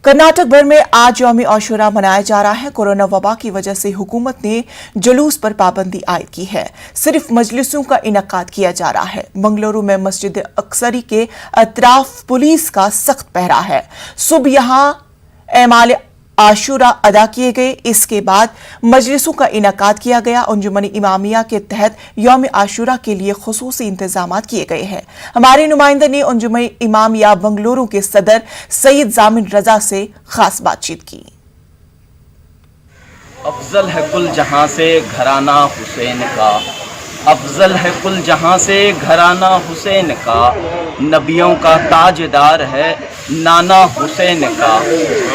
कर्नाटक भर में आज यौम आशुरा मनाया जा रहा है। कोरोना वबा की वजह से हुकूमत ने जुलूस पर पाबंदी आयद की है। सिर्फ मजलिसों का इनकाद किया जा रहा है। बंगलुरु में मस्जिद अक्सरी के अतराफ पुलिस का सख्त पहरा है। सुबह यहां एमाल आशुरा अदा किए गए। इसके बाद मजलिसों का इनकाद किया गया। अंजुमन इमामिया के तहत यौम आशुरा के लिए खुसूसी इंतजामात किए गए हैं। हमारे नुमाइंदे ने अंजुमन इमामिया बंगलुरु के सदर सैयद जामिन रजा से खास बातचीत की। अफजल है कुल जहां से घराना हुसैन का, अफजल है कुल जहां से घराना हुसैन का, नबियों का ताजदार है नाना हुसैन का।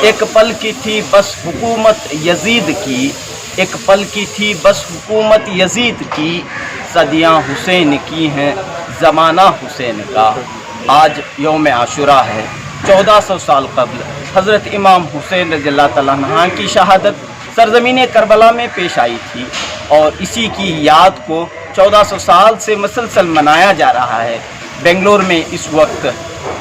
एक पल की थी बस हुकूमत यजीद की, एक पल की थी बस हुकूमत यजीद की, सदियां हुसैन की हैं ज़माना हुसैन का। आज यौम आशुरा है। 1400 साल कबल हज़रत इमाम हुसैन रज़ियल्लाहु तआला अन्हु की शहादत सरज़मीन करबला में पेश आई थी और इसी की याद को 1400 साल से मुसलसल मनाया जा रहा है। बेंगलोर में इस वक्त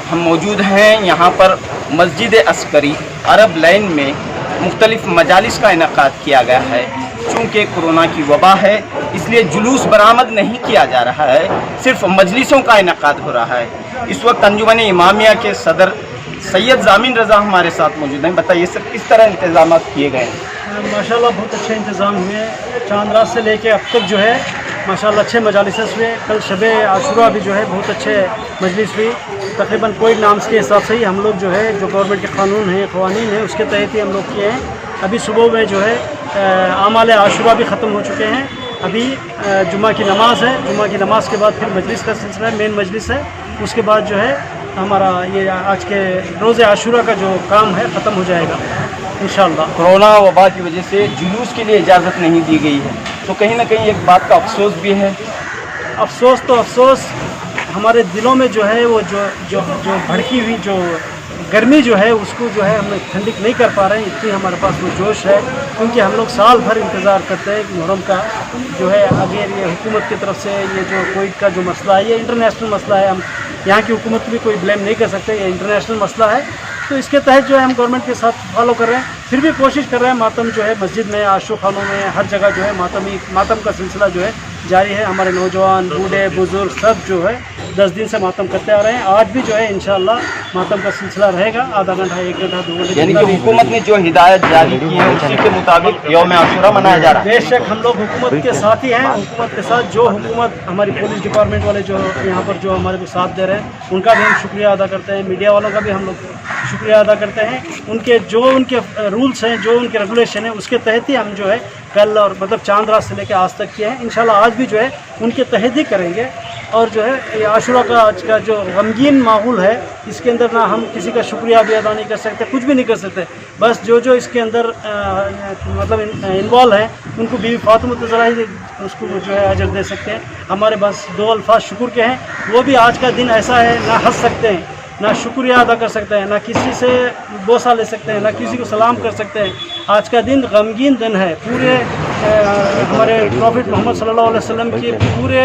हम मौजूद हैं। यहाँ पर मस्जिद अस्करी अरब लाइन में मुख्तलिफ मजालिस का इनकाद किया गया है। चूँकि कोरोना की वबा है इसलिए जुलूस बरामद नहीं किया जा रहा है, सिर्फ मजलिसों का इनकाद हो रहा है। इस वक्त अंजुमन इमामिया के सदर सैयद जामिन रजा हमारे साथ मौजूद हैं। बताइए सर, किस तरह इंतजाम किए गए हैं? माशाल्लाह बहुत अच्छे इंतज़ाम हुए। चांद रात से लेके अब तक जो है माशाल्लाह अच्छे मजालिस हुए। कल शबे आशुरा भी जो है बहुत अच्छे मजलिस हुई। तकरीबन कोविड नाम्स के हिसाब से ही हम लोग जो है जो गवर्नमेंट के कानून हैं क़वानीन हैं उसके तहत ही हम लोग किए हैं। अभी सुबह में जो है आमाल आशुरा भी ख़त्म हो चुके हैं। अभी जुम्मा की नमाज़ है। जुम्मा की नमाज़ के बाद फिर मजलिस का सिलसिला है, मेन मजलिस है। उसके बाद जो है हमारा ये आज के रोज़े आशुरा का जो काम है ख़त्म हो जाएगा इंशाअल्लाह। कोरोना वबा की वजह से जुलूस के लिए इजाज़त नहीं दी गई है, तो कहीं ना कहीं एक बात का अफसोस भी है। अफसोस तो अफसोस हमारे दिलों में जो है वो जो भड़की हुई जो गर्मी जो है उसको जो है हम ठंडिक नहीं कर पा रहे हैं। इतनी हमारे पास वो जोश है क्योंकि हम लोग साल भर इंतज़ार करते हैं कि मुहर्रम का जो है अगर ये हुकूमत की तरफ से ये जो कोविड का जो मसला है ये इंटरनेशनल मसला है। हम यहाँ की हुकूमत भी कोई ब्लेम नहीं कर सकते, ये इंटरनेशनल मसला है। तो इसके तहत जो है हम गवर्नमेंट के साथ फॉलो कर रहे हैं। फिर भी कोशिश कर रहे हैं। मातम जो है मस्जिद में, आशू खानों में, हर जगह जो है मातम का सिलसिला जो है जारी है। हमारे नौजवान, बूढ़े, बुजुर्ग सब जो है 10 दिन से मातम करते आ रहे हैं। आज भी जो है इंशाअल्लाह मातम का सिलसिला रहेगा। आधा घंटा, 1 घंटा, 2 घंटे, यानी कि हुकूमत ने जो हिदायत जारी की है उसी के मुताबिक यौम आशुरा मनाया जा रहा है। बेशक हम लोग हुकूमत के साथ ही हैं। हुकूमत के साथ जो हुकूमत हमारी पुलिस डिपार्टमेंट वाले जो यहाँ पर जो हमारे को साथ दे रहे हैं उनका भी हम शुक्रिया अदा करते हैं। मीडिया वालों का भी हम लोग शुक्रिया अदा करते हैं। उनके रूल्स हैं, जो उनके रेगुलेशन है उसके तहत ही हम जो है कल और मतलब चांद रात से लेकर आज तक किए हैं। इंशाल्लाह आज भी जो है उनके तहत ही करेंगे। और जो है ये आशुरा का आज का जो गमगीन माहौल है इसके अंदर ना हम किसी का शुक्रिया भी अदा नहीं कर सकते, कुछ भी नहीं कर सकते। बस जो इसके अंदर मतलब इन्वॉल्व है उनको बीवी फातिमा ज़रा ही उसको जो है अजर दे सकते हैं। हमारे बस 2 अल्फाज शुक्र के हैं। वो भी आज का दिन ऐसा है ना हंस सकते हैं, ना शुक्रिया अदा कर सकते हैं, ना किसी से बोसा ले सकते हैं, ना किसी को सलाम कर सकते हैं। आज का दिन गमगीन दिन है। पूरे हमारे प्रॉफिट मोहम्मद सल्लल्लाहु अलैहि वसल्लम के पूरे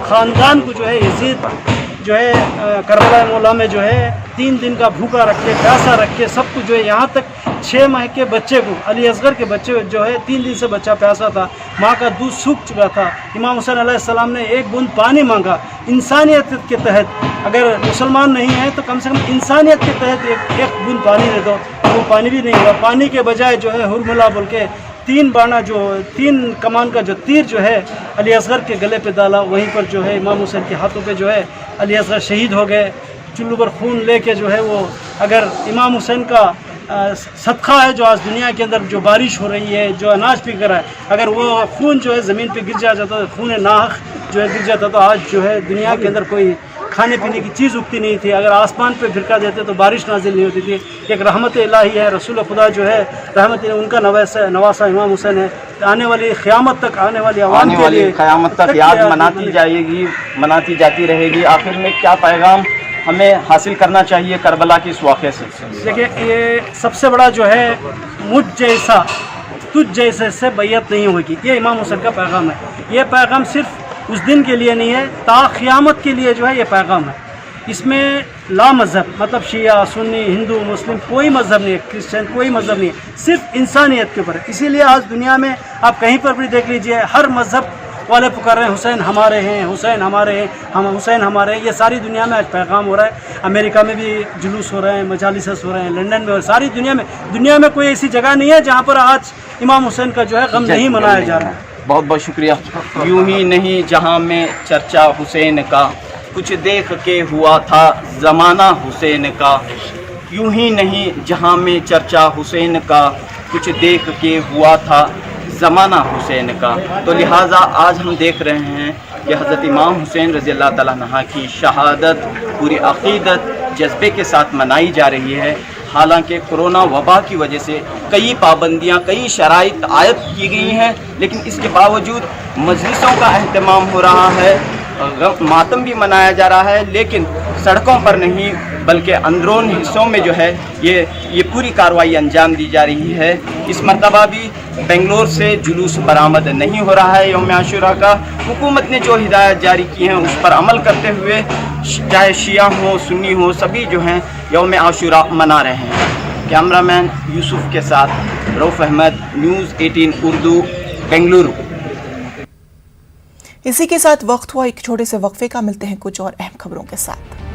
ख़ानदान को जो है यजीद जो है करबला मौला में जो है 3 दिन का भूखा रख के, प्यासा रख के, सब कुछ जो है यहाँ तक 6 माह के बच्चे को, अली असगर के बच्चे जो है 3 दिन से बच्चा प्यासा था, माँ का दूध सूख चुका था। इमाम हुसैन अलैहिस्सलाम ने 1 बूंद पानी मांगा। इंसानियत के तहत अगर मुसलमान नहीं है तो कम से कम इंसानियत के तहत एक बूंद पानी दे दो। वो पानी भी नहीं हुआ। पानी के बजाय जो है हुरमुला बोल के 3 बाणा जो 3 कमान का जो तीर जो है अली असगर के गले पे डाला। वहीं पर जो है इमाम हुसैन के हाथों पे जो है अली असगर शहीद हो गए। चुल्लू पर खून लेके जो है वो अगर इमाम हुसैन का सदका है जो आज दुनिया के अंदर जो बारिश हो रही है, जो अनाज पिक रहा है, अगर वो खून जो है ज़मीन पे गिर जाता तो खून नाहक जो है गिर जाता तो आज जो है दुनिया के अंदर कोई खाने पीने की चीज़ उगती नहीं थी। अगर आसमान पे भिरका देते तो बारिश नाजिल नहीं होती थी। एक रहमत इलाही है। रसूल खुदा जो है रहमत उनका नवासा इमाम हुसैन है। आने वाली क़यामत तक, आने वाली आवाम के लिए क़यामत तक याद मनाती जाती रहेगी। आखिर में क्या पैगाम हमें हासिल करना चाहिए करबला के इस वाक़े से? देखिए ये सबसे बड़ा जो है मुझ जैसा तुझ जैसे से बैयत नहीं होगी, ये इमाम हुसैन का पैगाम है। ये पैगाम सिर्फ उस दिन के लिए नहीं है, ता क़यामत के लिए जो है ये पैगाम है। اس میں لا مذہب مطلب شیعہ سنی ہندو مسلم کوئی مذہب نہیں ہے، کرسچن کوئی مذہب نہیں ہے، صرف انسانیت کے اوپر ہے۔ اسی لیے آج دنیا میں آپ کہیں پر بھی دیکھ لیجئے، ہر مذہب والے پکار رہے ہیں حسین ہمارے ہیں، حسین ہمارے ہیں، ہم حسین ہمارے ہیں۔ یہ ساری دنیا میں آج پیغام ہو رہا ہے۔ امریکہ میں بھی جلوس ہو رہے ہیں، مجالس ہو رہے ہیں، لندن میں، ساری دنیا میں کوئی ایسی جگہ نہیں ہے جہاں پر آج امام حسین کا جو ہے غم نہیں منایا جا رہا ہے۔ بہت بہت شکریہ۔ یوں ہی نہیں جہاں میں چرچا حسین کا، کچھ دیکھ کے ہوا تھا زمانہ حسین کا۔ یوں ہی نہیں جہاں میں چرچا حسین کا، کچھ دیکھ کے ہوا تھا زمانہ حسین کا۔ تو لہٰذا آج ہم دیکھ رہے ہیں کہ حضرت امام حسین رضی اللہ تعالیٰ عنہ کی شہادت پوری عقیدت جذبے کے ساتھ منائی جا رہی ہے۔ حالانکہ کرونا وبا کی وجہ سے کئی پابندیاں، کئی شرائط عائد کی گئی ہیں، لیکن اس کے باوجود مجلسوں کا اہتمام ہو رہا ہے، ماتم بھی منایا جا رہا ہے، لیکن سڑکوں پر نہیں بلکہ اندرون حصوں میں جو ہے یہ پوری کارروائی انجام دی جا رہی ہے۔ اس مرتبہ بھی بنگلور سے جلوس برآمد نہیں ہو رہا ہے یوم عاشوراء کا۔ حکومت نے جو ہدایت جاری کی ہیں اس پر عمل کرتے ہوئے چاہے شیعہ ہوں سنی ہوں سبھی جو ہیں یوم عاشوراء منا رہے ہیں۔ کیمرہ مین یوسف کے ساتھ رؤف احمد، نیوز 18 اردو، بنگلورو۔ اسی کے ساتھ وقت ہوا ایک چھوٹے سے وقفے کا، ملتے ہیں کچھ اور اہم خبروں کے ساتھ۔